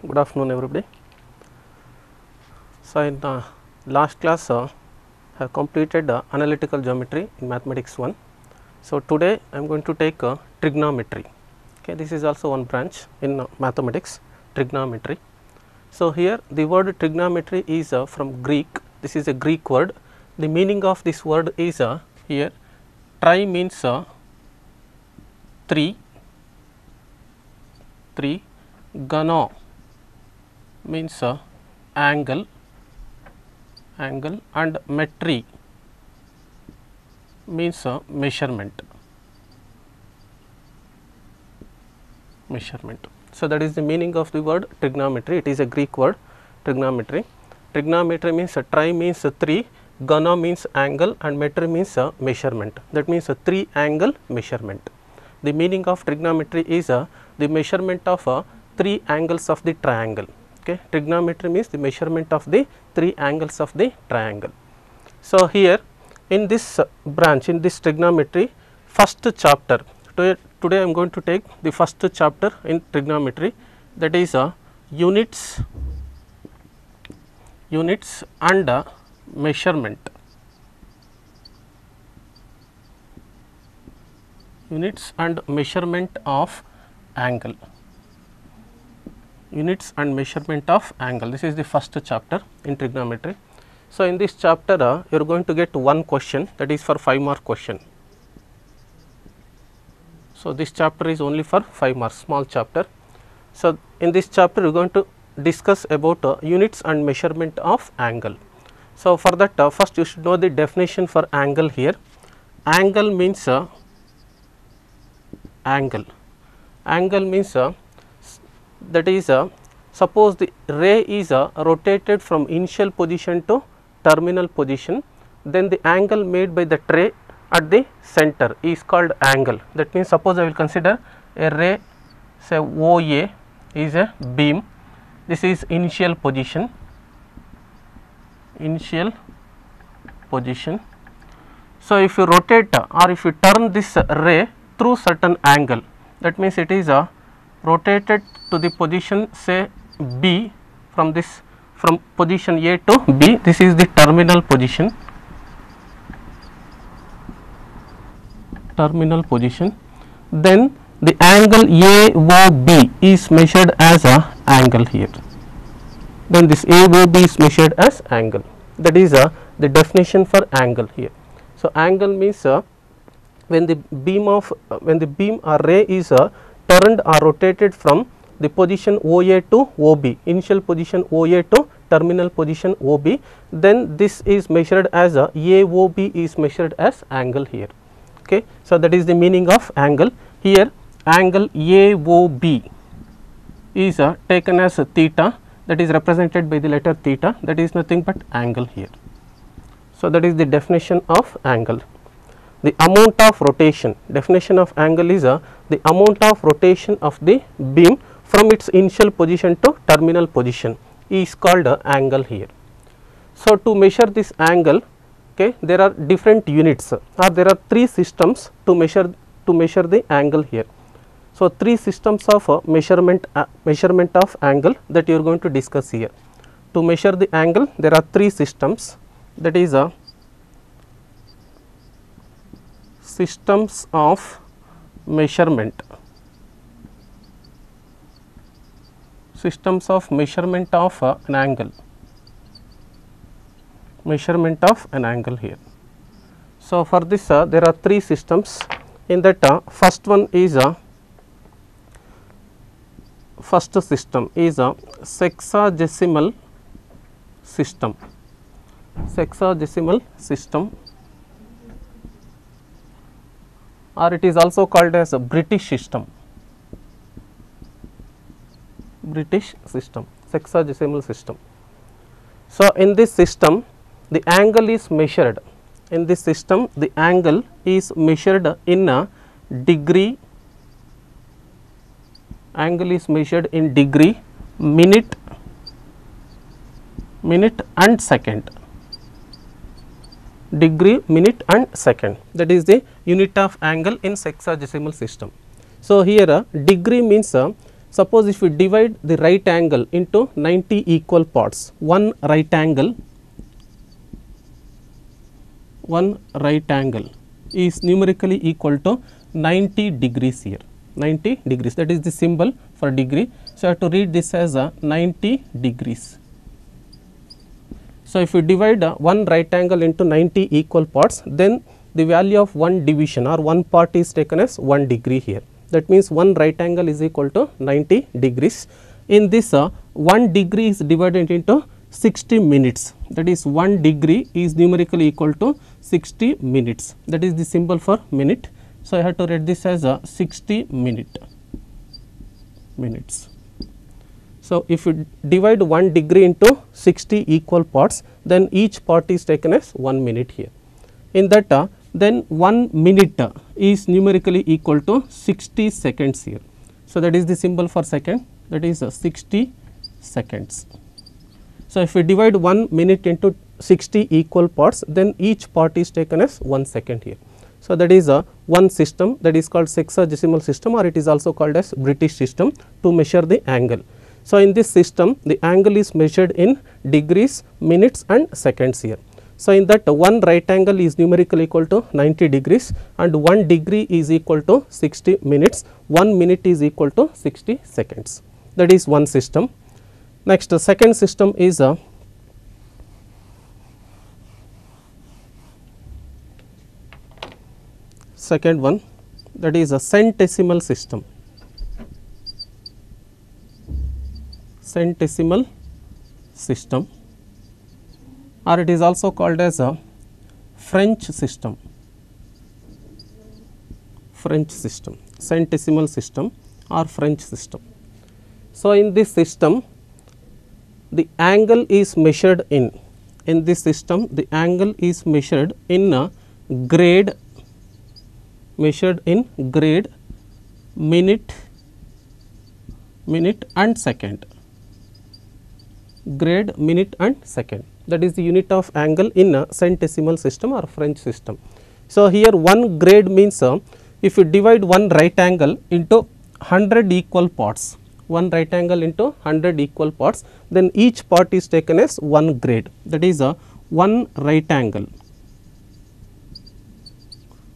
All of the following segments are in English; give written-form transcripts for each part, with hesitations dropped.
Good afternoon, everybody. So, in last class, have completed analytical geometry in mathematics 1. So, today I am going to take trigonometry. Okay, this is also one branch in mathematics, trigonometry. So, here the word trigonometry is from Greek. This is a Greek word. The meaning of this word is here tri means 3, gono means angle, and metry means measurement. So, that is the meaning of the word trigonometry. It is a Greek word, trigonometry. Trigonometry means tri means 3, gono means angle, and metry means measurement. That means 3 angle measurement. The meaning of trigonometry is the measurement of 3 angles of the triangle. Okay. Trigonometry means the measurement of the 3 angles of the triangle. So, here in this branch, in this trigonometry, first chapter, today I am going to take the first chapter in trigonometry, that is units and measurement. Units and measurement of angle. Units and measurement of angle. This is the first chapter in trigonometry. So, in this chapter you are going to get one question, that is for 5 mark question. So, this chapter is only for 5 marks, small chapter. So, in this chapter you are going to discuss about units and measurement of angle. So, for that first you should know the definition for angle here. Angle means angle means that is suppose the ray is rotated from initial position to terminal position, then the angle made by the ray at the center is called angle. That means suppose I will consider a ray, say OA is a beam, this is initial position. So, if you rotate or if you turn this ray through certain angle, that means it is rotated to the position say B, from position A to B, this is the terminal position. Then the angle AOB is measured as a angle here. Then this AOB is measured as angle. That is the definition for angle here. So, angle means when the beam or ray is turned or rotated from the position OA to OB, initial position OA to terminal position OB, then this is measured as AOB is measured as angle here. Okay. So, that is the meaning of angle. Here angle AOB is taken as theta, that is represented by the letter theta, that is nothing but angle here. So, that is the definition of angle. The amount of rotation, definition of angle is the amount of rotation of the beam from its initial position to terminal position is called angle here. So, to measure this angle, okay, there are different units, or there are 3 systems to measure the angle here. So, 3 systems of measurement of angle that you are going to discuss here. To measure the angle, there are 3 systems, that is systems of measurement. Systems of measurement of an angle. Measurement of an angle here. So, for this there are 3 systems. In that first one is first system is sexagesimal system. Sexagesimal system, or it is also called as a British system. Sexagesimal system. So, in this system the angle is measured. In this system the angle is measured in a degree. Angle is measured in degree, minute and second. Degree, minute and second, that is the unit of angle in sexagesimal system. So, here degree means suppose if we divide the right angle into 90 equal parts, one right angle is numerically equal to 90 degrees here, 90 degrees, that is the symbol for degree. So, I have to read this as a 90 degrees. So, if we divide one right angle into 90 equal parts, then the value of one division or one part is taken as 1 degree here. That means one right angle is equal to 90 degrees. In this 1 degree is divided into 60 minutes, that is 1 degree is numerically equal to 60 minutes, that is the symbol for minute. So, I have to write this as a 60 minutes. So, if you divide 1 degree into 60 equal parts, then each part is taken as 1 minute here. In that then 1 minute is numerically equal to 60 seconds here. So, that is the symbol for second, that is 60 seconds. So, if we divide 1 minute into 60 equal parts, then each part is taken as 1 second here. So, that is one system, that is called sexagesimal system, or it is also called as British system to measure the angle. So, in this system the angle is measured in degrees, minutes and seconds here. So, in that one right angle is numerically equal to 90 degrees and 1 degree is equal to 60 minutes, 1 minute is equal to 60 seconds, that is one system. Next, the second system is second one, that is a centesimal system. Centesimal system, or it is also called as a French system. Centesimal system or French system. So, in this system the angle is measured in this system the angle is measured in a grade, minute and second, grade, minute and second, that is the unit of angle in a centesimal system or French system. So, here 1 grade means if you divide one right angle into 100 equal parts, one right angle into 100 equal parts, then each part is taken as 1 grade, that is one right angle.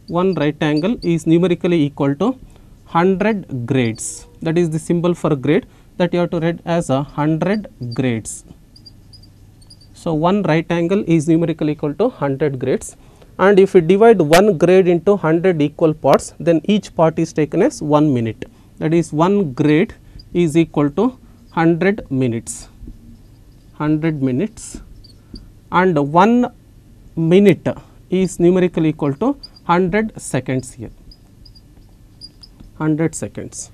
One right angle is numerically equal to 100 grades, that is the symbol for grade, that you have to read as 100 grades. So, one right angle is numerically equal to 100 grades, and if we divide 1 grade into 100 equal parts, then each part is taken as 1 minute, that is 1 grade is equal to 100 minutes, and 1 minute is numerically equal to 100 seconds here, 100 seconds.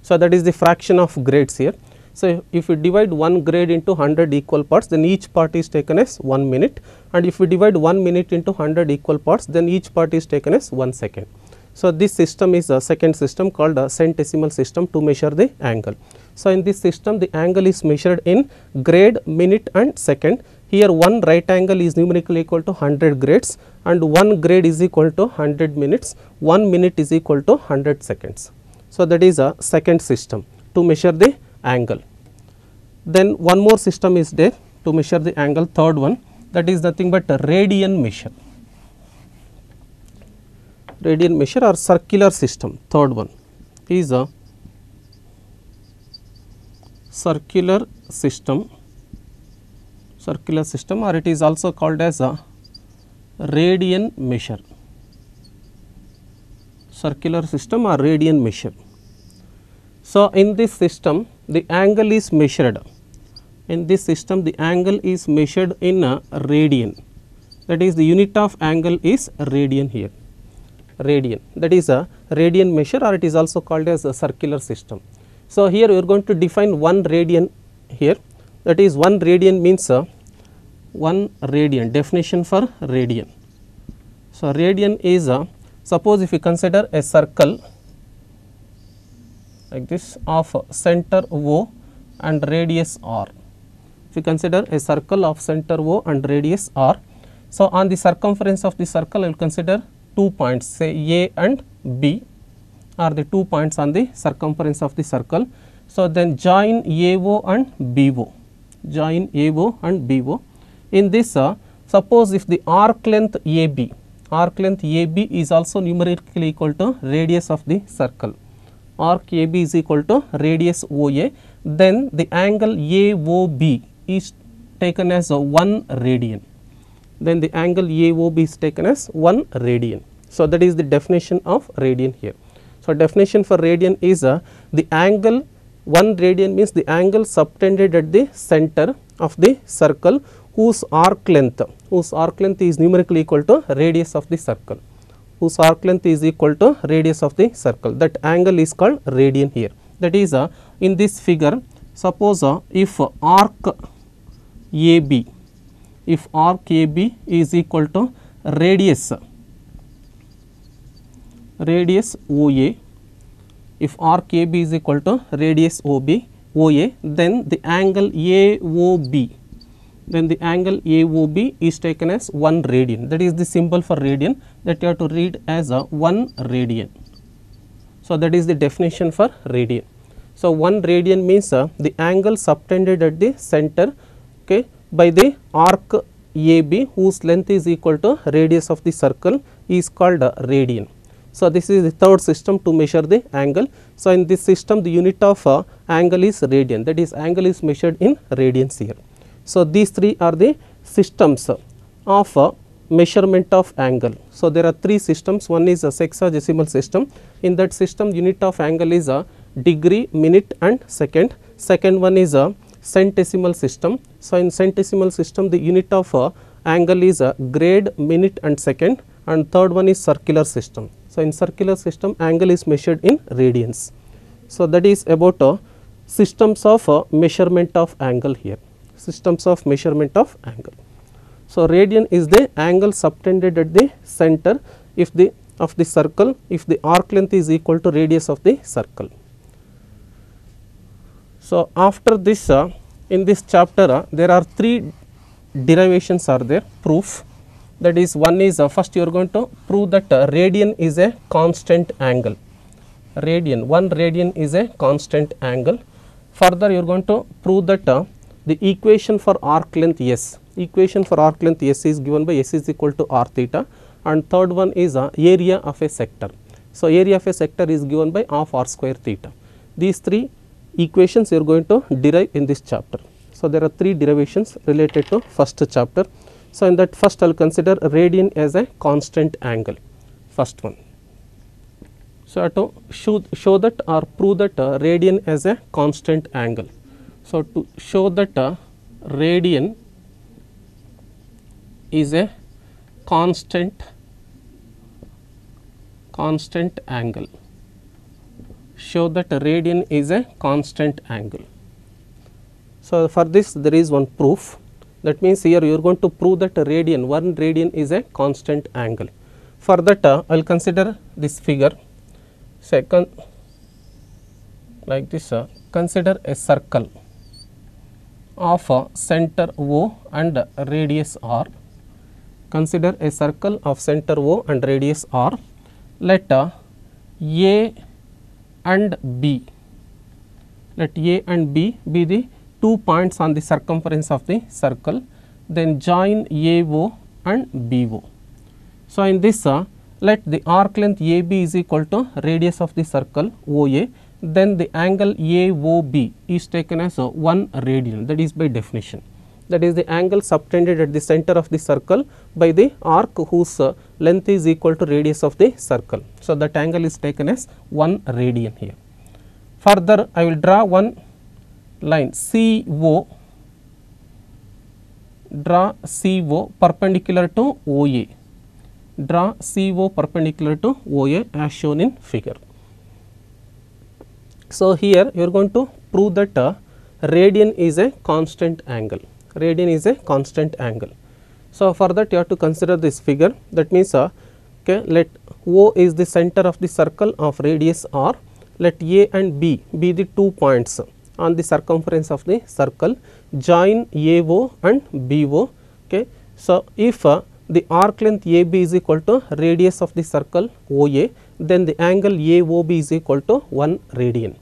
So, that is the fraction of grades here. So, if we divide 1 grade into 100 equal parts, then each part is taken as 1 minute, and if we divide 1 minute into 100 equal parts, then each part is taken as 1 second. So, this system is a second system called a centesimal system to measure the angle. So, in this system the angle is measured in grade, minute and second. Here one right angle is numerically equal to 100 grades and 1 grade is equal to 100 minutes, 1 minute is equal to 100 seconds. So, that is a second system to measure the angle. Then one more system is there to measure the angle, third one, that is nothing but a radian measure. Radian measure or circular system, third one is a circular system, or it is also called as a radian measure, circular system or radian measure. So, in this system the angle is measured, in this system the angle is measured in a radian, that is the unit of angle is radian here, radian, that is a radian measure, or it is also called as a circular system. So, here we are going to define 1 radian here, that is 1 radian means 1 radian, definition for radian. So, radian is suppose if you consider a circle like this of center O and radius r. If you consider a circle of center O and radius r, so on the circumference of the circle I will consider 2 points, say A and B are the 2 points on the circumference of the circle. So, then join AO and BO, join AO and BO. In this, suppose if the arc length AB is also numerically equal to radius of the circle, arc AB is equal to radius OA, then the angle AOB is taken as 1 radian, then the angle AOB is taken as 1 radian. So, that is the definition of radian here. So, definition for radian is the angle 1 radian means the angle subtended at the center of the circle whose arc length is numerically equal to radius of the circle, whose arc length is equal to radius of the circle, that angle is called radian here. That is in this figure, suppose if arc AB is equal to radius OA, if arc AB is equal to radius OA, then the angle AOB, is taken as 1 radian. That is the symbol for radian, that you have to read as 1 radian. So, that is the definition for radian. So, 1 radian means the angle subtended at the center, okay, by the arc AB whose length is equal to radius of the circle is called radian. So, this is the third system to measure the angle. So, in this system the unit of angle is radian, that is angle is measured in radians here. So, these three are the systems of measurement of angle. So, there are 3 systems, one is a sexagesimal system. In that system unit of angle is a degree, minute and second. Second one is a centesimal system. So, in centesimal system the unit of angle is a grade, minute and second, and third one is circular system. So, in circular system angle is measured in radians. So, that is about systems of measurement of angle here, systems of measurement of angle. So, radian is the angle subtended at the center if the of the circle if the arc length is equal to radius of the circle. So, after this in this chapter there are 3 derivations are there, proof. That is, one is first you are going to prove that radian is a constant angle, radian, 1 radian is a constant angle. Further you are going to prove that the equation for arc length S, equation for arc length S is given by S is equal to r theta, and third one is area of a sector. So, area of a sector is given by half r square theta. These 3 equations you are going to derive in this chapter. So, there are 3 derivations related to first chapter. So, in that first I will consider radian as a constant angle, first one. So, I have to show that or prove that radian as a constant angle. So, to show that radian is a constant angle, show that radian is a constant angle. So, for this there is one proof. That means, here you are going to prove that radian, 1 radian is a constant angle. For that I will consider this figure. Second, like this, consider a circle of center O and radius r. Consider a circle of center O and radius r. Let A and B, let A and B be the 2 points on the circumference of the circle, then join AO and BO. So, in this let the arc length AB is equal to radius of the circle OA, then the angle AOB is taken as 1 radian, that is by definition. That is the angle subtended at the center of the circle by the arc whose length is equal to radius of the circle. So, that angle is taken as 1 radian here. Further I will draw one line CO, draw CO perpendicular to OA, draw CO perpendicular to OA as shown in figure. So, here you are going to prove that radian is a constant angle, radian is a constant angle. So, for that you have to consider this figure. That means, okay, let O is the center of the circle of radius r, let A and B be the 2 points on the circumference of the circle, join AO and BO. Okay. So, if the arc length AB is equal to radius of the circle OA, then the angle AOB is equal to 1 radian.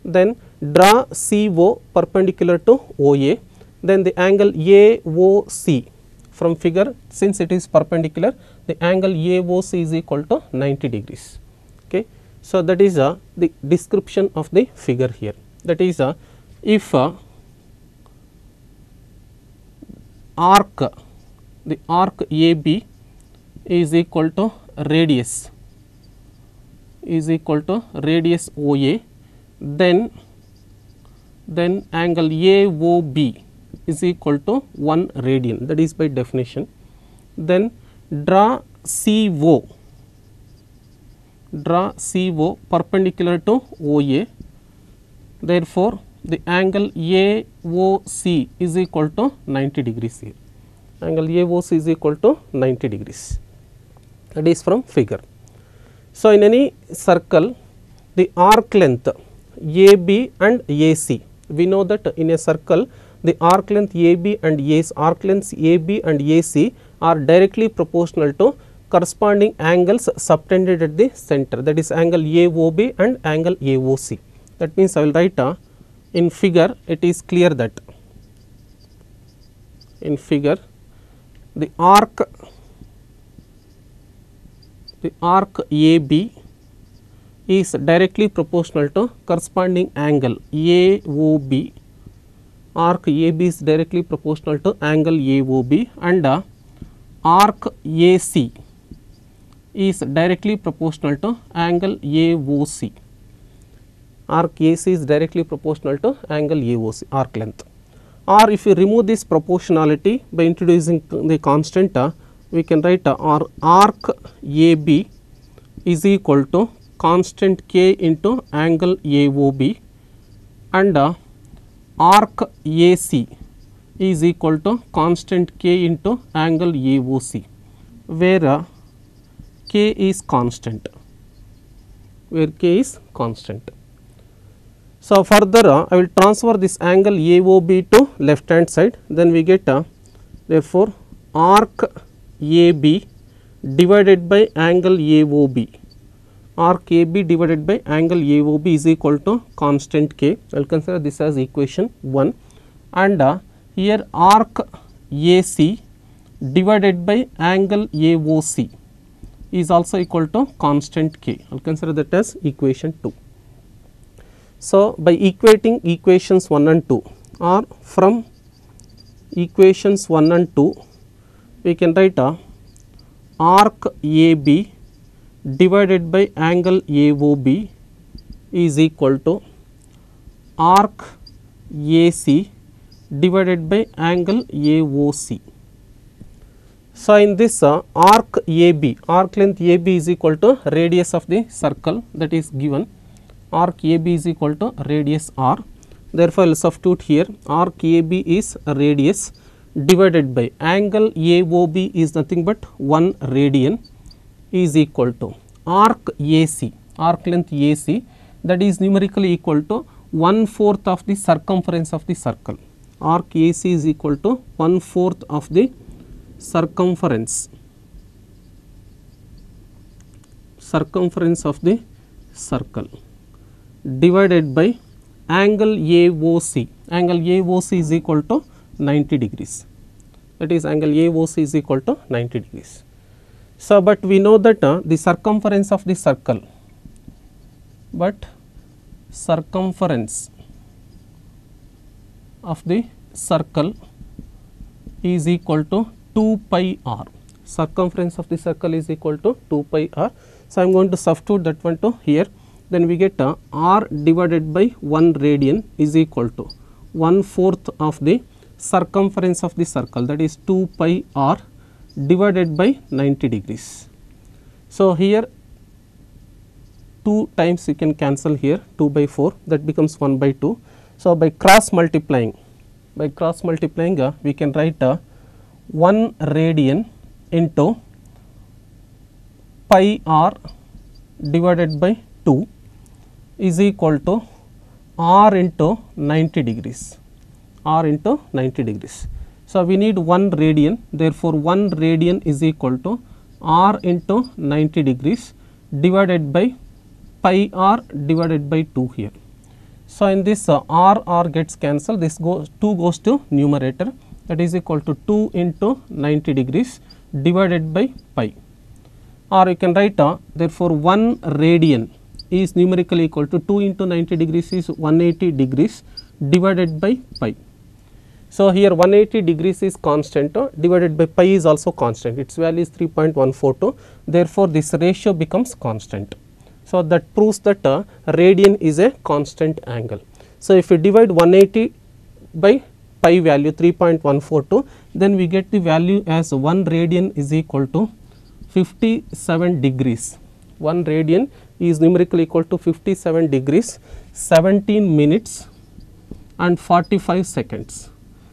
Then draw CO perpendicular to OA, then the angle AOC from figure, since it is perpendicular, the angle AOC is equal to 90 degrees. Okay. So, that is the description of the figure here. That is if arc, the arc AB is equal to radius OA, then angle AOB is equal to 1 radian, that is by definition. Then draw CO perpendicular to OA, therefore, the angle AOC is equal to 90 degrees here. Angle AOC is equal to 90 degrees, that is from figure. So, in any circle, the arc length AB and AC, we know that in a circle the arc length AB and arc lengths AB and AC are directly proportional to corresponding angles subtended at the center, that is angle AOB and angle AOC. That means, I will write in figure, it is clear that in figure the arc AB is directly proportional to corresponding angle AOB. Arc AB is directly proportional to angle AOB, and arc AC is directly proportional to angle AOC. Arc AC is directly proportional to angle AOC, arc length. Or if you remove this proportionality by introducing the constant, we can write arc AB is equal to constant K into angle AOB, and arc AC is equal to constant K into angle AOC, where K is constant, So, further I will transfer this angle AOB to left hand side, then we get therefore, arc AB divided by angle AOB, arc AB divided by angle AOB is equal to constant K. I will consider this as equation 1, and here arc AC divided by angle AOC is also equal to constant K. I will consider that as equation 2. So, by equating equations 1 and 2, or from equations 1 and 2, we can write arc AB divided by angle AOB is equal to arc AC divided by angle AOC. So, in this arc AB, arc length AB is equal to radius of the circle, that is given, arc AB is equal to radius R. Therefore, I will substitute here arc AB is radius divided by angle AOB is nothing but 1 radian is equal to arc AC, arc length AC, that is numerically equal to 1/4 of the circumference of the circle. Arc AC is equal to 1/4 of the circumference of the circle divided by angle AOC. Angle AOC is equal to 90 degrees, that is angle AOC is equal to 90 degrees. So, but we know that the circumference of the circle, is equal to 2 pi r. Circumference of the circle is equal to 2 pi r. So, I am going to substitute that one to here, then we get r divided by 1 radian is equal to 1/4 of the circumference of the circle, that is 2 pi r divided by 90 degrees. So, here 2 times you can cancel here, 2 by 4, that becomes 1 by 2. So, by cross multiplying we can write 1 radian into pi r divided by 2 is equal to r into 90 degrees, So, we need 1 radian, therefore, 1 radian is equal to r into 90 degrees divided by pi r divided by 2 here. So, in this r gets cancelled, this 2 goes to numerator, that is equal to 2 into 90 degrees divided by pi, or you can write therefore 1 radian is numerically equal to 2 into 90 degrees is 180 degrees divided by pi. So, here 180 degrees is constant divided by pi is also constant, its value is 3.142, therefore, this ratio becomes constant. So, that proves that radian is a constant angle. So, if we divide 180 by pi value 3.142, then we get the value as 1 radian is equal to 57 degrees. 1 radian is numerically equal to 57 degrees, 17 minutes and 45 seconds.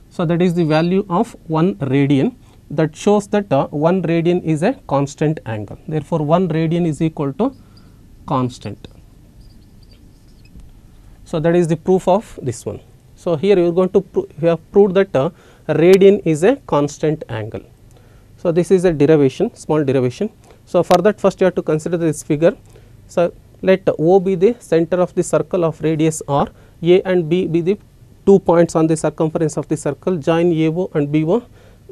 So, that is the value of 1 radian, that shows that 1 radian is a constant angle. Therefore, 1 radian is equal to constant. So, that is the proof of this one. So, here you are going to we have proved that radian is a constant angle. So, this is a derivation, small derivation. So, for that first you have to consider this figure. So, let O be the center of the circle of radius r, A and B be the 2 points on the circumference of the circle, join AO and BO.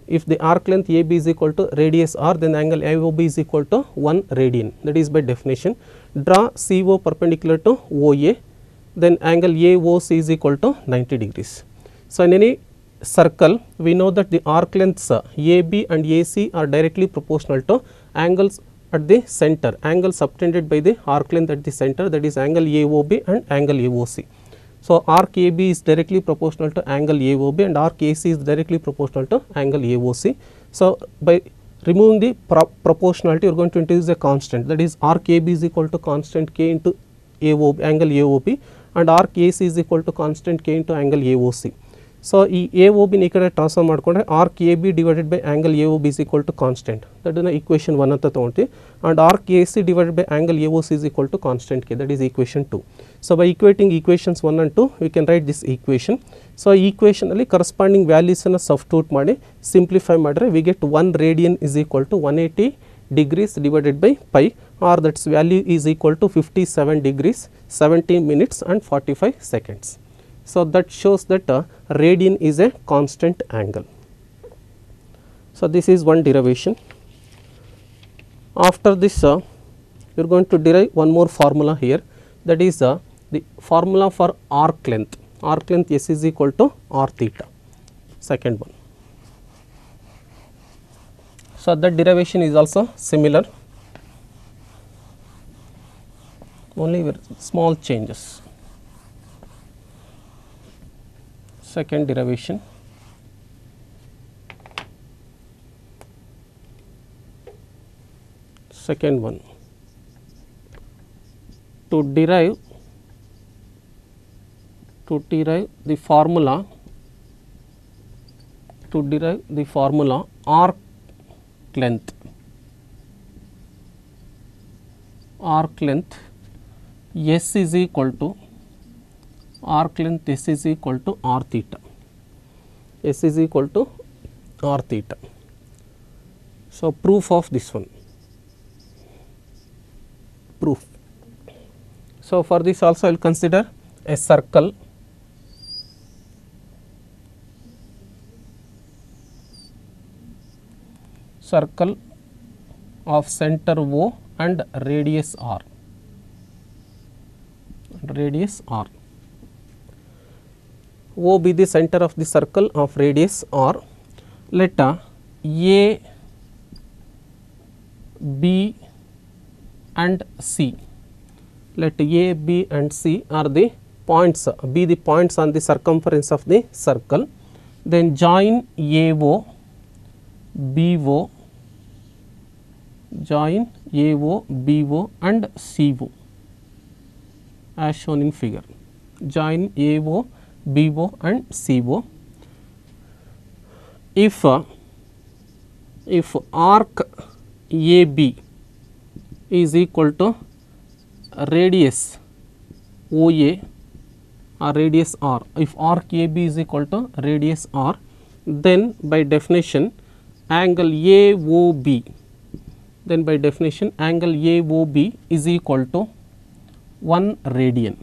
If the arc length AB is equal to radius r, then angle AOB is equal to 1 radian, that is by definition. Draw CO perpendicular to OA, then angle AOC is equal to 90 degrees. So, in any circle we know that the arc lengths AB and AC are directly proportional to angles at the center, angle subtended by the arc length at the center, that is angle AOB and angle AOC. So, arc AB is directly proportional to angle AOB and arc AC is directly proportional to angle AOC. So, by removing the proportionality you are going to introduce a constant, that is arc AB is equal to constant k into AOB, angle AOB, and arc AC is equal to constant k into angle AOC. So, ಈ AOB ನ ಈ ಕಡೆ transfer ಮಾಡಿಕೊಂಡ್ರೆ arc AB divided by angle AOB is equal to constant, that is equation 1 ಅಂತ ತಗೊಂತೀವಿ, and arc AC divided by angle AOC is equal to constant k, that is equation 2. So, by equating equations 1 and 2 we can write this equation. So, equation ಅಲ್ಲಿ corresponding values ಅನ್ನು substitute ಮಾಡಿ simplify ಮಾಡಿದ್ರೆ we get 1 radian is equal to 180 degrees divided by pi, or that's value is equal to 57 degrees 17 minutes and 45 seconds. So, that shows that radian is a constant angle. So, this is one derivation. After this you are going to derive one more formula here, that is the formula for arc length. Arc length S is equal to r theta, second one. So, that derivation is also similar, only with small changes. Second derivation, second one, to derive the formula, arc length S is equal to arc length S is equal to r theta, S is equal to r theta. So, proof of this one, proof. So, for this also I will consider a circle of center O and radius r, O be the center of the circle of radius r. Let A, B and C, let A, B and C are the points, be the points on the circumference of the circle. Then join AO, BO, and CO as shown in figure. Join AO, BO and CO. If arc AB is equal to radius OA or radius R, if arc AB is equal to radius R, then by definition angle AOB, angle AOB is equal to 1 radian.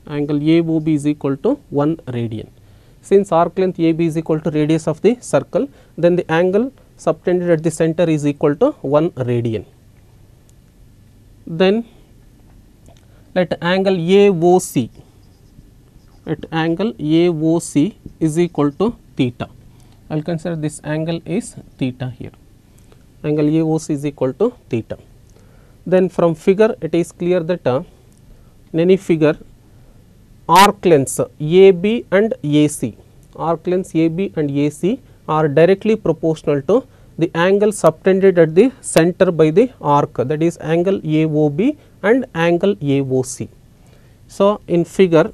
angle AOB is equal to 1 radian. Since arc length AB is equal to radius of the circle, then the angle subtended at the center is equal to 1 radian. Then let angle AOC, is equal to theta. I will consider this angle is theta here. Angle AOC is equal to theta. Then from figure it is clear that in any figure arc lengths AB and AC, are directly proportional to the angle subtended at the center by the arc, that is angle AOB and angle AOC. So in figure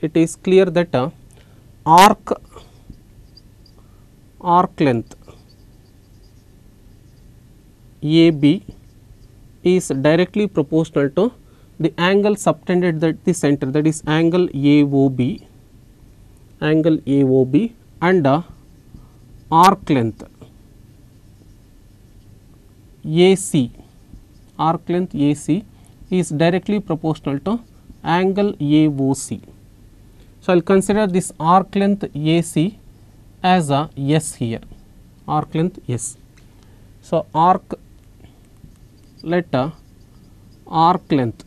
it is clear that arc length AB is directly proportional to the angle subtended at the center, that is angle AOB and arc length AC is directly proportional to angle AOC. So, I will consider this arc length AC as a S here, arc length S. So, let arc length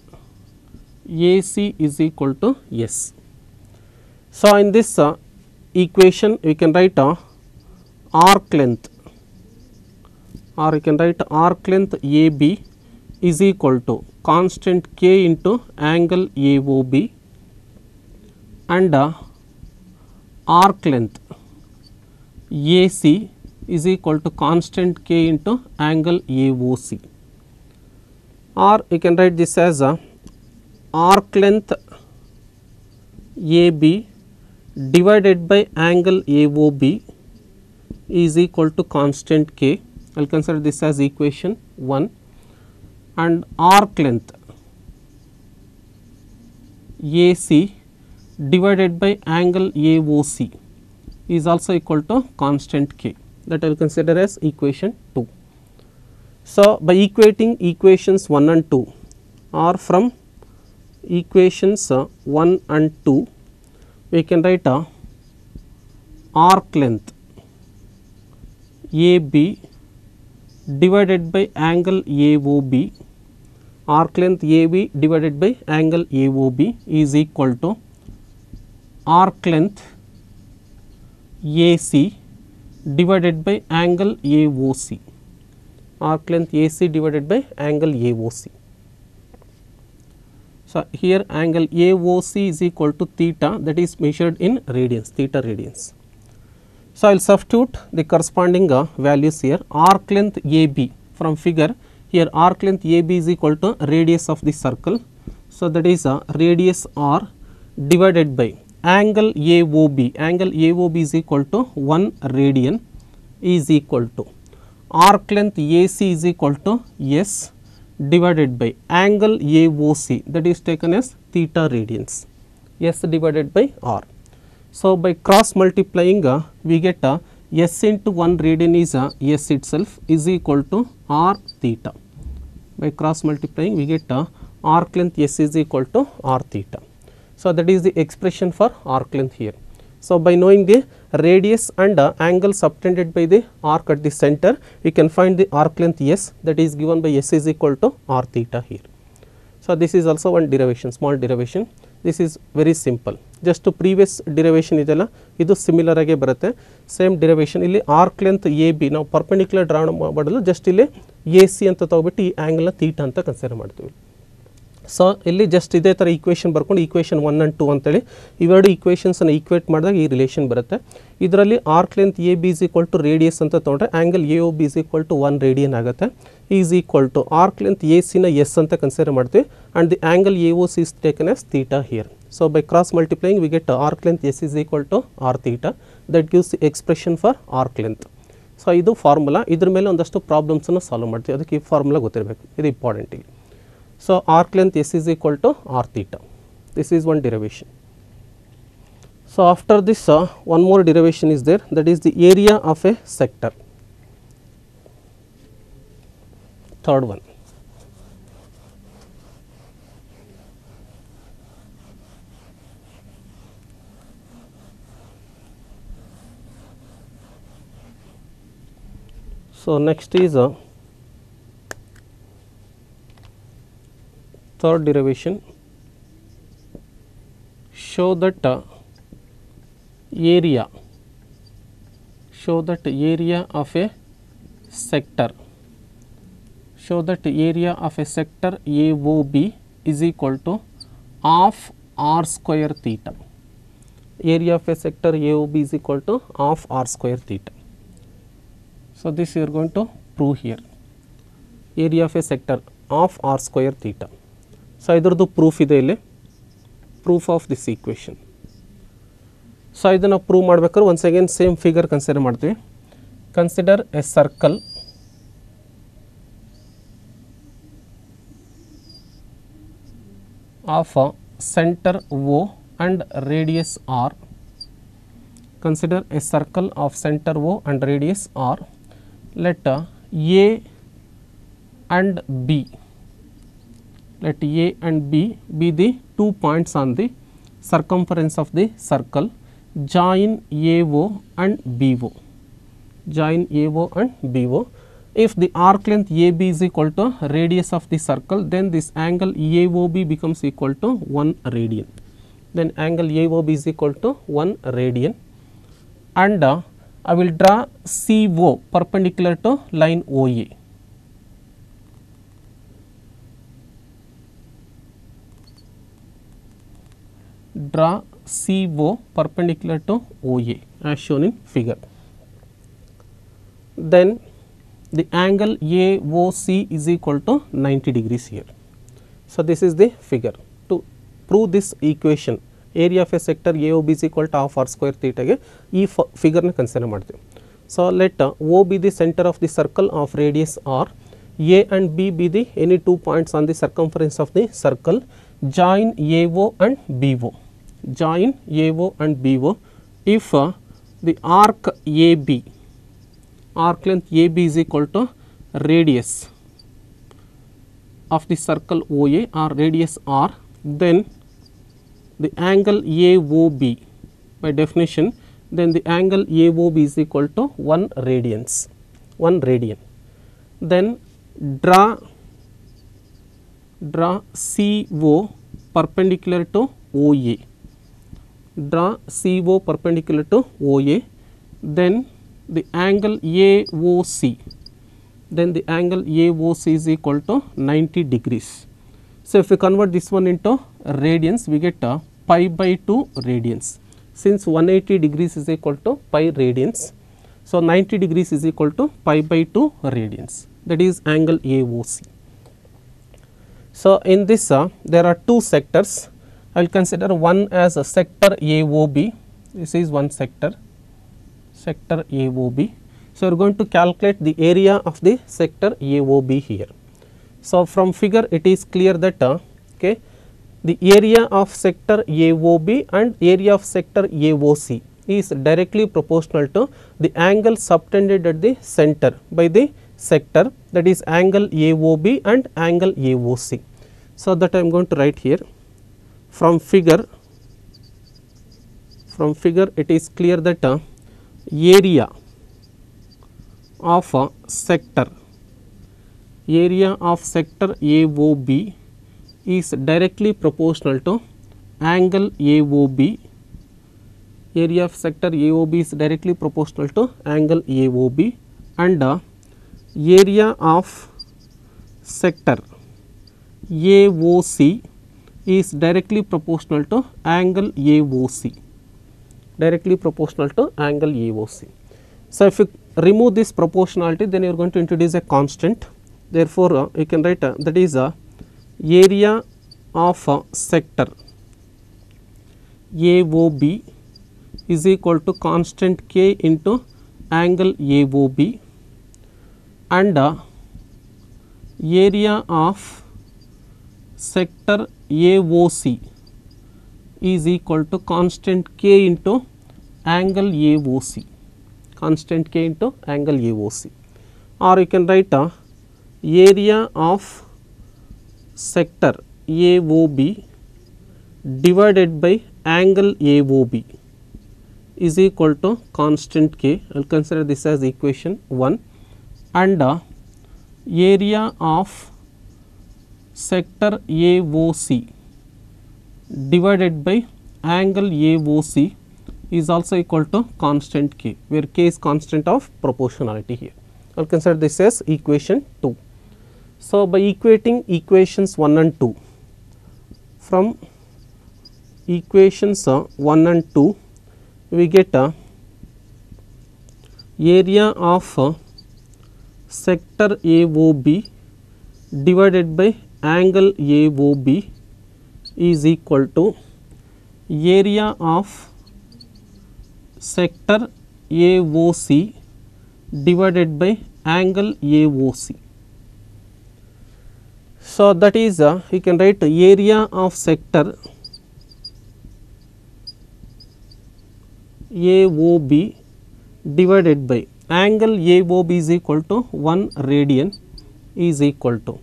AC is equal to S. So, in this equation we can write arc length, or you can write arc length AB is equal to constant K into angle AOB and arc length AC is equal to constant K into angle AOC, or you can write this as arc length AB divided by angle AOB is equal to constant K. I will consider this as equation 1, and arc length AC divided by angle AOC is also equal to constant K, that I will consider as equation 2. So, by equating equations 1 and 2, or from equations 1 and 2, we can write arc length AB divided by angle AOB, arc length AB divided by angle AOB is equal to arc length AC divided by angle AOC, arc length AC divided by angle AOC. So, here angle AOC is equal to theta, that is measured in radians, theta radians. So, I will substitute the corresponding values here. Arc length AB from figure, here arc length AB is equal to radius of the circle. So, that is radius R divided by angle AOB is equal to 1 radian is equal to arc length AC is equal to S divided by angle AOC, that is taken as theta radians, S divided by R. So, by cross multiplying we get S into 1 radian is S itself is equal to R theta. By cross multiplying we get arc length S is equal to R theta. So, that is the expression for arc length here. So, by knowing the radius and angle subtended by the arc at the center, we can find the arc length S, that is given by S is equal to R theta here. So, this is also one derivation, small derivation. This is very simple. Just to previous derivation ಇದೆಲ್ಲ ಇದು similar ಆಗಿ ಬರುತ್ತೆ. Same derivation ಇಲ್ಲಿ arc length A B ನಾವು perpendicular draw ಮಾಡಲು just ಇಲ್ಲಿ A C ಅಂತ ತಗೊಬಿಟ್ಟು ಈ ಆ್ಯಂಗಲ್ನ ಥೀಟಾ ಅಂತ ಕನ್ಸಿಡರ್ ಮಾಡ್ತೀವಿ. ಸೊ ಇಲ್ಲಿ ಜಸ್ಟ್ ಇದೇ ಥರ ಈಕ್ವೇಷನ್ ಬರ್ಕೊಂಡು ಈಕ್ವೇಷನ್ 1 and 2 ಅಂತೇಳಿ ಇವೆರಡು ಈಕ್ವೇಷನ್ಸನ್ನು ಈಕ್ವೇಟ್ ಮಾಡಿದಾಗ ಈ ರಿಲೇಷನ್ ಬರುತ್ತೆ. ಇದರಲ್ಲಿ arc length A B is equal to radius ಅಂತ ತೊಗೊಂಡ್ರೆ angle A O B is equal to 1 radian ಆಗುತ್ತೆ. Is equal to arc length A ಸಿನ ಎಸ್ ಅಂತ ಕನ್ಸಿಡರ್ ಮಾಡ್ತೀವಿ and the angle A O C is taken as theta here. So, by cross multiplying we get arc length S is equal to R theta, that gives the expression for arc length. So, ಇದು formula, ಇದ್ರ ಮೇಲೆ ಒಂದಷ್ಟು ಪ್ರಾಬ್ಲಮ್ಸನ್ನು solve ಮಾಡ್ತೀವಿ, ಅದಕ್ಕೆ ಈ formula ಗೊತ್ತಿರಬೇಕು, ಇದು important ಇಲ್ಲಿ. So arc length S is equal to R theta, this is one derivation. So, after this one more derivation is there, that is the area of a sector, third one. So, next is a third derivation. Show that area of a sector AOB is equal to half r square theta. Area of a sector AOB is equal to half r square theta. So, this you are going to prove here. Area of a sector half r square theta. So, idardu proof ide illi, proof of this equation. So, idanna prove madbekare once again same figure consider ಮಾಡ್ತೀವಿ. Consider a circle of a center O and radius r. Consider a circle of center O and radius r. Let A and B be the 2 points on the circumference of the circle. Join AO and BO. If the arc length AB is equal to radius of the circle, then this angle AOB becomes equal to 1 radian. Then angle AOB is equal to 1 radian, and I will draw CO perpendicular to line OA. Draw CO perpendicular to OA as shown in figure. Then the angle AOC is equal to 90 degrees here. So, this is the figure. To prove this equation, area of a sector AOB is equal to half r square theta ge ee figure na consider ಮಾಡ್ತೀವಿ. So, let O be the center of the circle of radius r, A and B be the any 2 points on the circumference of the circle. Join AO and BO. If the arc length AB is equal to radius of the circle OA or radius r, then the angle AOB, by definition, then the angle AOB is equal to 1 radian. Then draw CO perpendicular to OA. Then the angle AOC is equal to 90 degrees. So, if we convert this one into radians, we get pi by 2 radians. Since 180 degrees is equal to pi radians, so 90 degrees is equal to pi by 2 radians, that is angle AOC. So, in this there are two sectors. I will consider one as a sector AOB. This is one sector AOB. So, we are going to calculate the area of the sector AOB here. So, from figure it is clear that the area of sector AOB and area of sector AOC is directly proportional to the angle subtended at the center by the sector, that is angle AOB and angle AOC. So, that I am going to write here. From figure it is clear that area of sector AOB is directly proportional to angle AOB. Area of sector AOB is directly proportional to angle AOB, and area of sector AOC is directly proportional to angle AOC. So, if you remove this proportionality, then you are going to introduce a constant. Therefore, you can write that is area of sector AOB is equal to constant K into angle AOB, and area of sector AOC is equal to constant K into angle AOC. Or you can write area of sector AOB divided by angle AOB is equal to constant K. I will consider this as equation 1. and area of sector AOC divided by angle AOC is also equal to constant k, where k is constant of proportionality here. I will consider this as equation 2. So, by equating equations 1 and 2, from equations 1 and 2, we get area of sector AOB divided by angle AOB is equal to area of sector AOC divided by angle AOC. So, that is you can write area of sector AOB divided by angle AOB is equal to 1 radian is equal to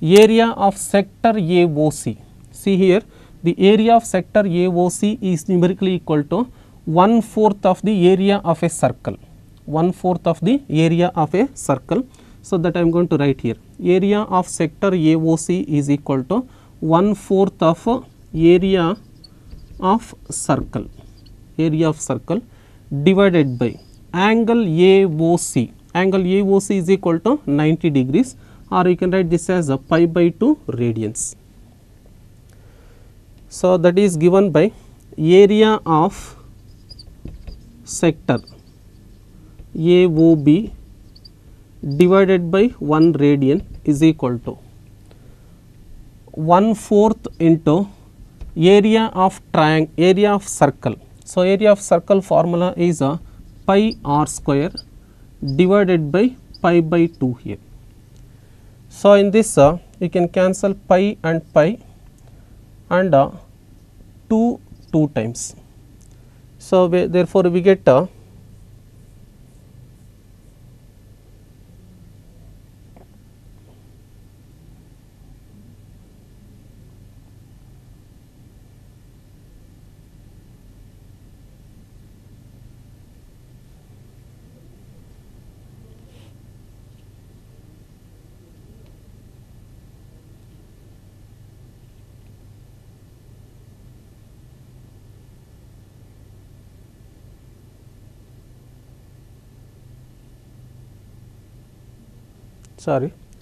area of sector AOC. See here, the area of sector AOC is numerically equal to 1/4 of the area of a circle, 1/4 of the area of a circle. So, that I am going to write here, area of sector AOC is equal to 1/4 of area of circle, divided by angle AOC. Angle AOC is equal to 90 degrees, or you can write this as a pi by 2 radians. So, that is given by area of sector AOB divided by 1 radian is equal to 1/4 into area of circle. So, area of circle formula is a pi r square divided by pi by 2 here. So, in this you can cancel pi and pi, and 2 times. So, therefore, we get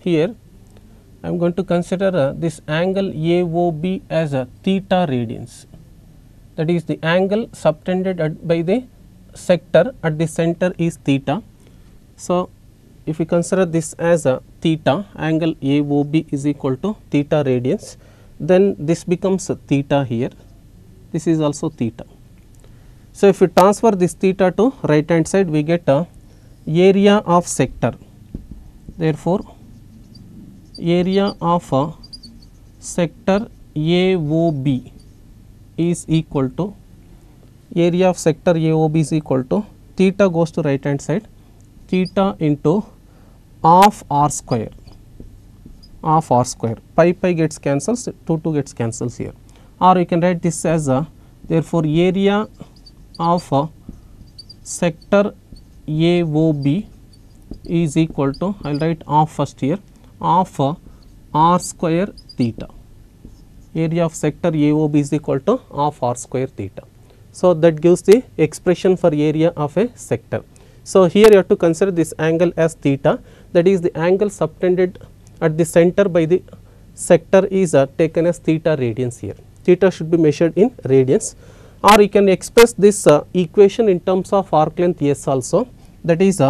here I am going to consider this angle AOB as a theta radians, that is the angle subtended by the sector at the center is theta. So, if we consider this as a theta, angle AOB is equal to theta radians, then this becomes a theta here, this is also theta. So, if we transfer this theta to right hand side, we get a area of sector. Therefore, area of sector AOB is equal to theta goes to right hand side, theta into half r square, pi gets cancels, 2 gets cancels here, or you can write this as a, therefore, area of sector AOB is equal to, I will write half first here, half r square theta. Area of sector AOB is equal to half r square theta. So, that gives the expression for area of a sector. So, here you have to consider this angle as theta, that is the angle subtended at the center by the sector is taken as theta radians here. Theta should be measured in radians, or you can express this equation in terms of arc length S also, that is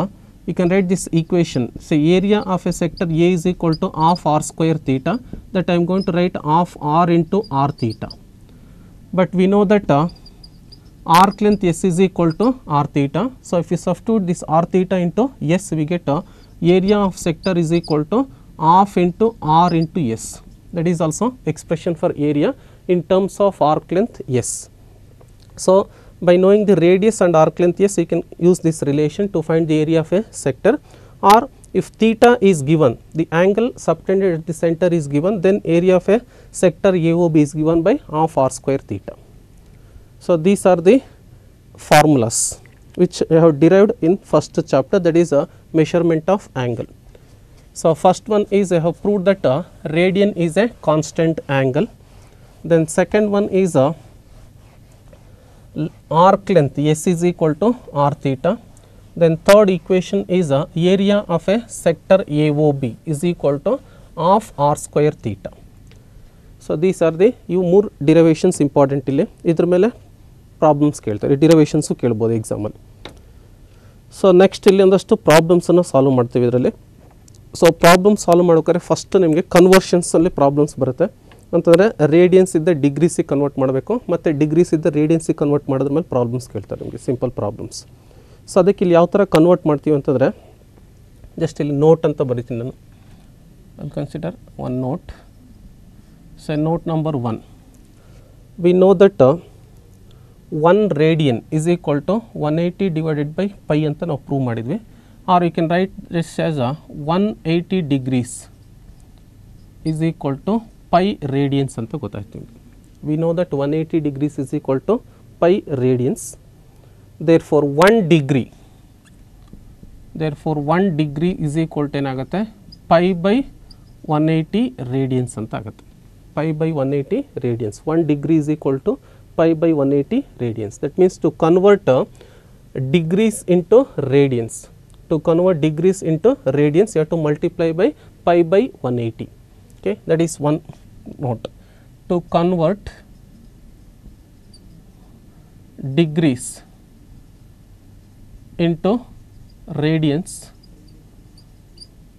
you can write this equation, say area of a sector A is equal to half r square theta, that I am going to write half r into r theta. But we know that arc length S is equal to r theta. So, if we substitute this r theta into S, we get area of sector is equal to half into r into S, that is also expression for area in terms of arc length S. So, by knowing the radius and arc length S, you can use this relation to find the area of a sector, or if theta is given, the angle subtended at the center is given, then area of a sector AOB is given by half r square theta. So, these are the formulas. which I have derived in first chapter, that is a measurement of angle. So, first one is I have proved that radian is a constant angle. Then second one is a arc length S is equal to r theta. Then third equation is a area of a sector AOB is equal to half r square theta. So, these are the ಇವು ಮೂರು derivations important. ಇಲ್ಲಿ ಇದ್ರ ಮೇಲೆ problems ಕೇಳ್ತಾರೆ, ಡಿರೈವೇಷನ್ಸು ಕೇಳ್ಬೋದು ಎಕ್ಸಾಮಲ್ಲಿ. So next ಇಲ್ಲಿ ಒಂದಷ್ಟು ಪ್ರಾಬ್ಲಮ್ಸನ್ನು ಸಾಲ್ವ್ ಮಾಡ್ತೀವಿ ಇದರಲ್ಲಿ. ಸೊ ಪ್ರಾಬ್ಲಮ್ ಸಾಲ್ವ್ ಮಾಡೋಕ್ಕಾರೆ ಫಸ್ಟ್ ನಿಮಗೆ ಕನ್ವರ್ಷನ್ಸಲ್ಲಿ ಪ್ರಾಬ್ಲಮ್ಸ್ ಬರುತ್ತೆ. ಅಂತಂದರೆ ರೇಡಿಯನ್ಸ್ ಇದ್ದ ಡಿಗ್ರೀಸಿಗೆ ಕನ್ವರ್ಟ್ ಮಾಡಬೇಕು, ಮತ್ತು ಡಿಗ್ರೀಸ್ ಇದ್ದ ರೇಡಿಯನ್ಸಿಗೆ ಕನ್ವರ್ಟ್ ಮಾಡಿದ್ರ ಮೇಲೆ ಪ್ರಾಬ್ಲಮ್ಸ್ ಕೇಳ್ತಾರೆ ನಿಮಗೆ, ಸಿಂಪಲ್ ಪ್ರಾಬ್ಲಮ್ಸ್. ಸೊ ಅದಕ್ಕೆ ಇಲ್ಲಿ ಯಾವ ಥರ ಕನ್ವರ್ಟ್ ಮಾಡ್ತೀವಿ ಅಂತಂದರೆ, ಜಸ್ಟ್ ಇಲ್ಲಿ ನೋಟ್ ಅಂತ ಬರಿತೀನಿ ನಾನು. I consider one note. So note number 1, we know that 1 radian is equal to 180 divided by pi ಅಂತ ನಾವು ಪ್ರೂವ್ ಮಾಡಿದ್ವಿ. Or you can write this as a 180 degrees is equal to pi radians ಅಂತ ಗೊತ್ತಾಯ್ತು ನಿಮಗೆ. We know that 180 degrees is equal to pi radians. Therefore 1 degree is equal to ಏನಾಗುತ್ತೆ, pi by 180 radians ಅಂತ ಆಗುತ್ತೆ. pi by 180 radians. 1 degree is equal to pi by 180 radians. That means to convert degrees into radians. To convert degrees into radians, you have to multiply by pi by 180. Okay, that is one note. To convert degrees into radians,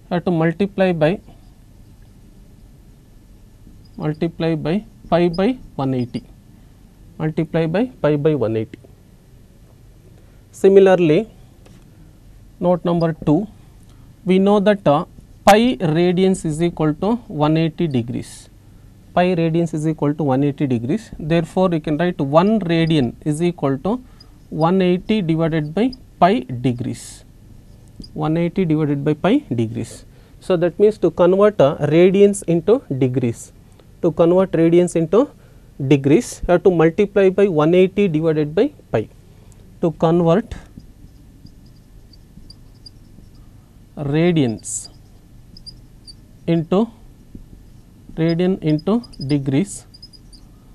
you have to multiply by pi by 180. Multiply by pi by 180. Similarly, note number 2, we know that pi radians is equal to 180 degrees. Pi radians is equal to 180 degrees. Therefore, you can write 1 radian is equal to 180 divided by pi degrees. 180 divided by pi degrees. So that means to convert radians into degrees. To convert radians into degrees, you have to multiply by 180 divided by pi. To convert radian into degrees,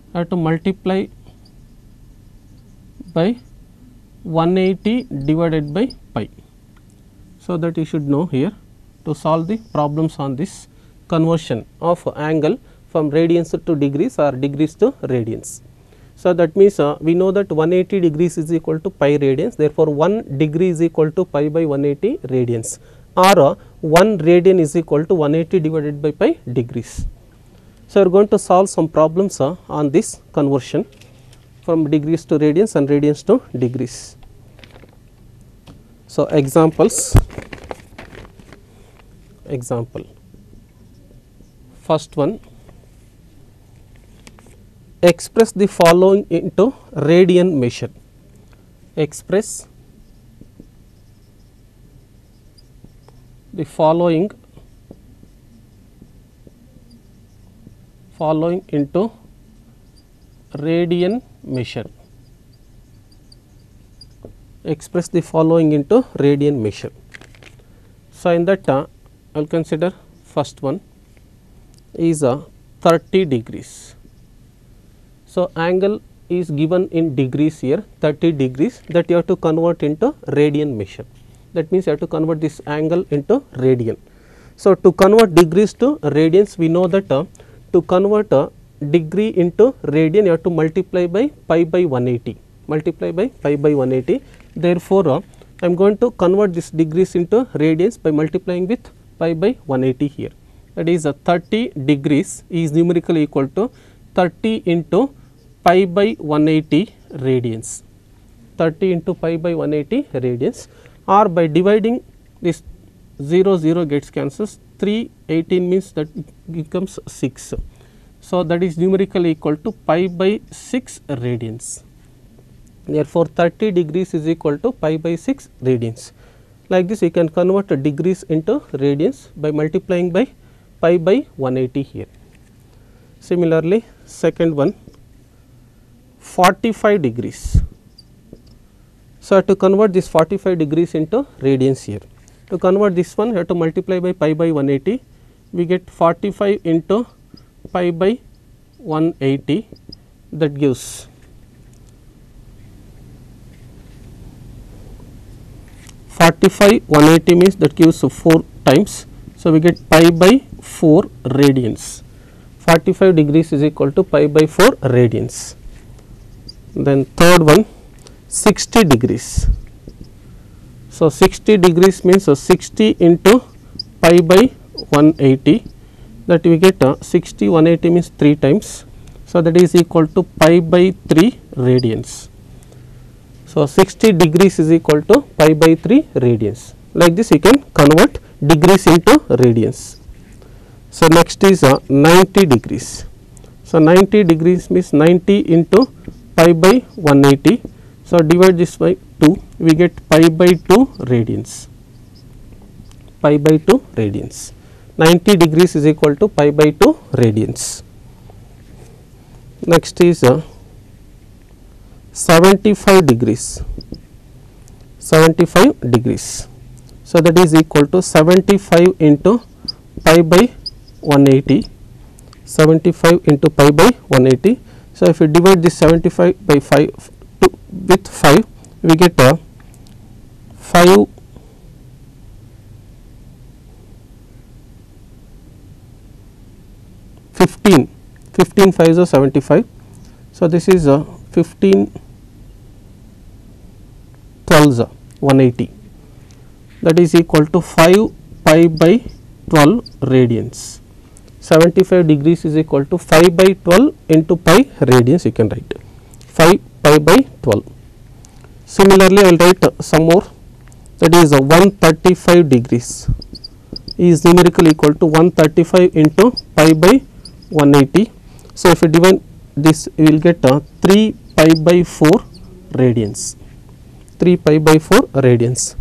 you have to multiply by 180 divided by pi. So that you should know here to solve the problems on this conversion of angle from radians to degrees or degrees to radians. So that means we know that 180 degrees is equal to pi radians. Therefore 1 degree is equal to pi by 180 radians, or 1 radian is equal to 180 divided by pi degrees. So we are going to solve some problems on this conversion from degrees to radians and radians to degrees. So example, first one, express the following into radian measure. Express the following into radian measure. Express the following into radian measure. So in that I will consider first one is 30 degrees. So angle is given in degrees here, 30 degrees, that you have to convert into radian measure. That means you have to convert this angle into radian. So to convert degrees to radians, we know that to convert a degree into radian, you have to multiply by pi by 180. Multiply by pi by 180. Therefore I am going to convert this degrees into radians by multiplying with pi by 180 here. That is 30 degrees is numerically equal to 30 into pi by 180 radians. 30 into pi by 180 radians, or by dividing this 0 gets cancels, 318 means that becomes 6. So that is numerically equal to pi by 6 radians. Therefore 30 degrees is equal to pi by 6 radians. Like this you can convert degrees into radians by multiplying by pi by 180 here. Similarly second one, 45 degrees. So, I have to convert this 45 degrees into radians here. To convert this one, I have to multiply by pi by 180. We get 45 into pi by 180, that gives 45 180 means that gives 4 times. So, we get pi by 4 radians. 45 degrees is equal to pi by 4 radians. Then third one, 60 degrees. So, 60 degrees means 60 into pi by 180, that we get 60 180 means 3 times. So, that is equal to pi by 3 radians. So, 60 degrees is equal to pi by 3 radians. Like this you can convert degrees into radians. So, next is 90 degrees. So, 90 degrees means 90 into pi by 180. So, divide this by 2, we get pi by 2 radians. Pi by 2 radians. 90 degrees is equal to pi by 2 radians. Next is 75 degrees. 75 degrees. So, that is equal to 75 into pi by 180. 75 into pi by 180. So, if we divide this 75 by 5 with 5, we get 5 15 5s are 75. So, this is 15 12s are 180, that is equal to 5 pi by 12 radians. 75 degrees is equal to 5 by 12 into pi radians, you can write 5 pi by 12. Similarly, I will write some more, that is 135 degrees is numerically equal to 135 into pi by 180. So, if you divide this, you will get 3 pi by 4 radians, 3 pi by 4 radians.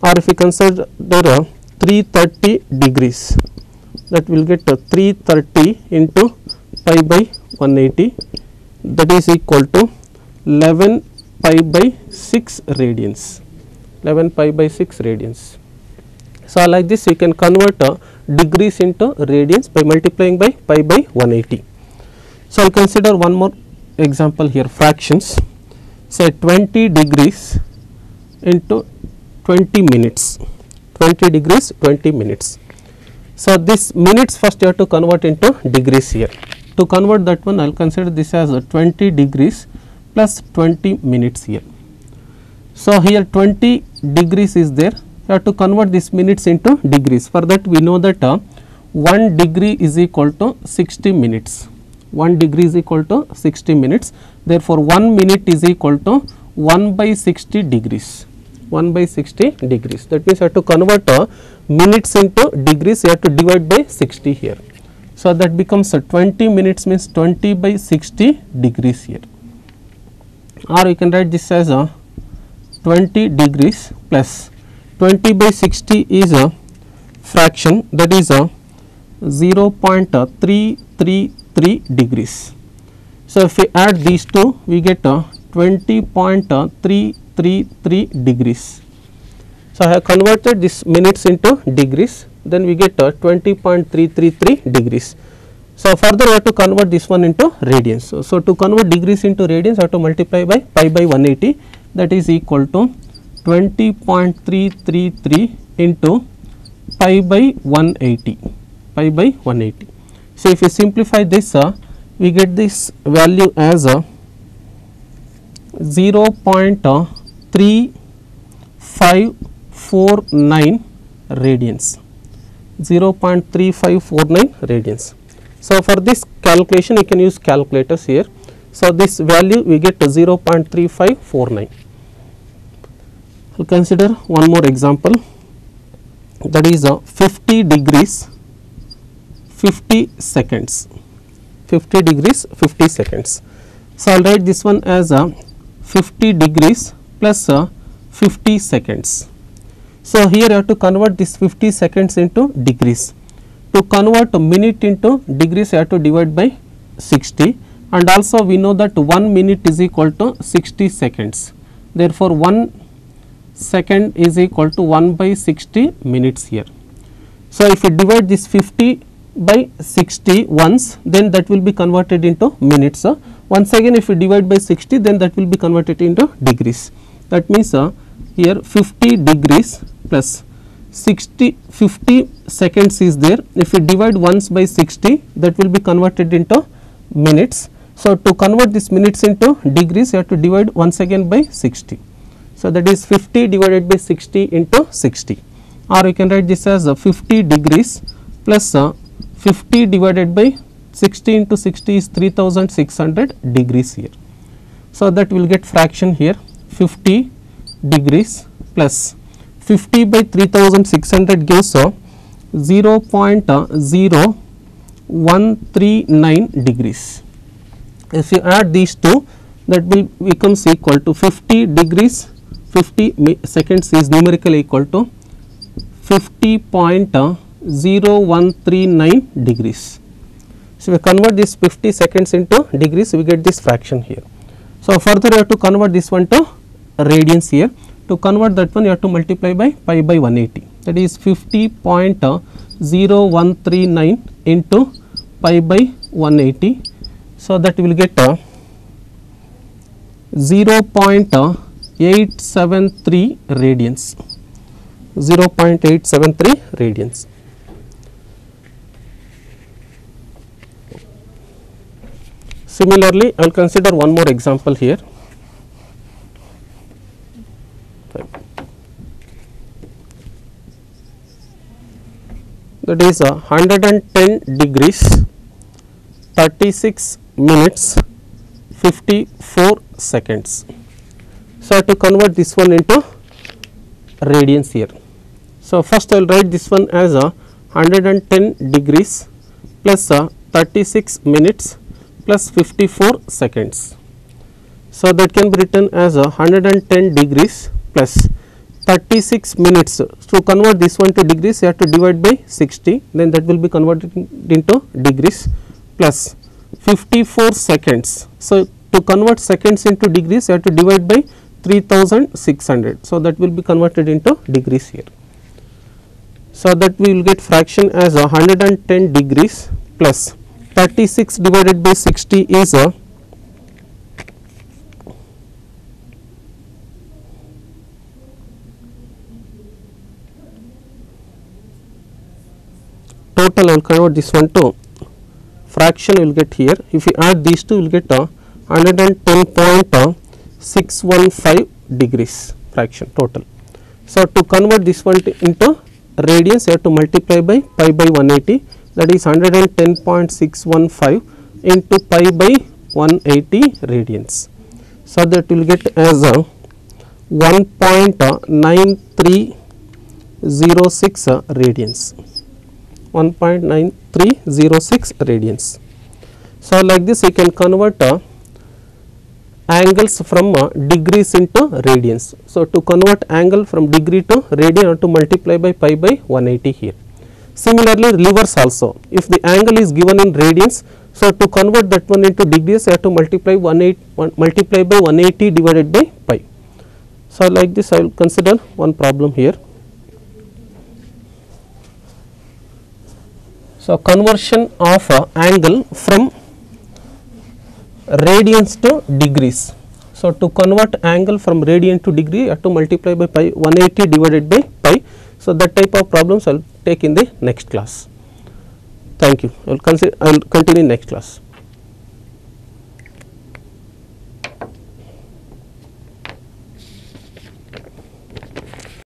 Or if you consider 330 degrees, that will get 330 into pi by 180, that is equal to 11 pi by 6 radians, 11 pi by 6 radians. So, like this you can convert degrees into radians by multiplying by pi by 180. So, I will consider one more example here, fractions. Say 20 degrees into 20 minutes, 20 degrees 20 minutes. So, this minutes first you have to convert into degrees here. To convert that one, I will consider this as 20 degrees plus 20 minutes here. So, here 20 degrees is there, you have to convert this minutes into degrees. For that we know that 1 degree is equal to 60 minutes, 1 degree is equal to 60 minutes. Therefore, 1 minute is equal to 1 by 60 degrees, 1 by 60 degrees. That means, you have to convert minutes into degrees, you have to divide by 60 here. So, that becomes 20 minutes means 20 by 60 degrees here, or you can write this as 20 degrees plus 20 by 60 is a fraction, that is 0.333 degrees. So, if we add these two, we get 20.333 degrees. So, I have converted this minutes into degrees, then we get 20.333 degrees. So, further we have to convert this one into radians. So, to convert degrees into radians, I have to multiply by pi by 180, that is equal to 20.333 into pi by 180, pi by 180. So, if you simplify this, we get this value as 0.3549 radians, 0.3549 radians. So, for this calculation you can use calculators here. So, this value we get 0.3549. We will consider one more example, that is 50 degrees 50 seconds, 50 degrees 50 seconds. So, I will write this one as 50 degrees plus 50 seconds. So, here you have to convert this 50 seconds into degrees. To convert a minute into degrees, you have to divide by 60, and also we know that 1 minute is equal to 60 seconds. Therefore, 1 second is equal to 1 by 60 minutes here. So, if we divide this 50 by 60 once, then that will be converted into minutes. Once again, if we divide by 60, then that will be converted into degrees. That means, here 50 degrees plus 50 seconds is there. If we divide once by 60, that will be converted into minutes. So, to convert this minutes into degrees, you have to divide once again by 60. So, that is 50 divided by 60 into 60, or you can write this as 50 degrees plus 50 divided by 60 into 60 is 3600 degrees here. So, that will get fraction here 50 degrees plus 50 by 3600 gives 0.0139 degrees. If you add these two, that will becomes equal to 50 degrees 50 seconds is numerically equal to 50.0139 degrees. So, we convert this 50 seconds into degrees, we get this fraction here. So, further you have to convert this one to radians here. To convert that one, you have to multiply by pi by 180, that is 50.0139 into pi by 180. So, that will get 0.873 radians, 0.873 radians. Similarly, I will consider one more example here. That is 110 degrees 36 minutes 54 seconds. So, I have to convert this one into radians here. So, first I will write this one as 110 degrees plus 36 minutes plus 54 seconds. So, that can be written as 110 degrees plus 36 minutes. To convert this one to degrees, you have to divide by 60, then that will be converted into degrees plus 54 seconds. So, to convert seconds into degrees, you have to divide by 3600. So, that will be converted into degrees here. So, that we will get fraction as 110 degrees plus 36 divided by 60 is total. I will convert this one to fraction, we will get here. If you add these two, we will get 110.615 degrees fraction total. So, to convert this one into radians, you have to multiply by pi by 180, that is 110.615 into pi by 180 radians. So, that will get as 1.9306 radians. 1.9306 radians. So, like this you can convert angles from degrees into radians. So, to convert angle from degree to radian, you have to multiply by pi by 180 here. Similarly, reverse also, if the angle is given in radians, so to convert that one into degrees, you have to multiply by 180 divided by pi. So, like this I will consider one problem here. So, conversion of angle from radians to degrees. So, to convert angle from radian to degree, you have to multiply by pi 180 divided by pi. So, that type of problems I will take in the next class. Thank you. I will continue next class.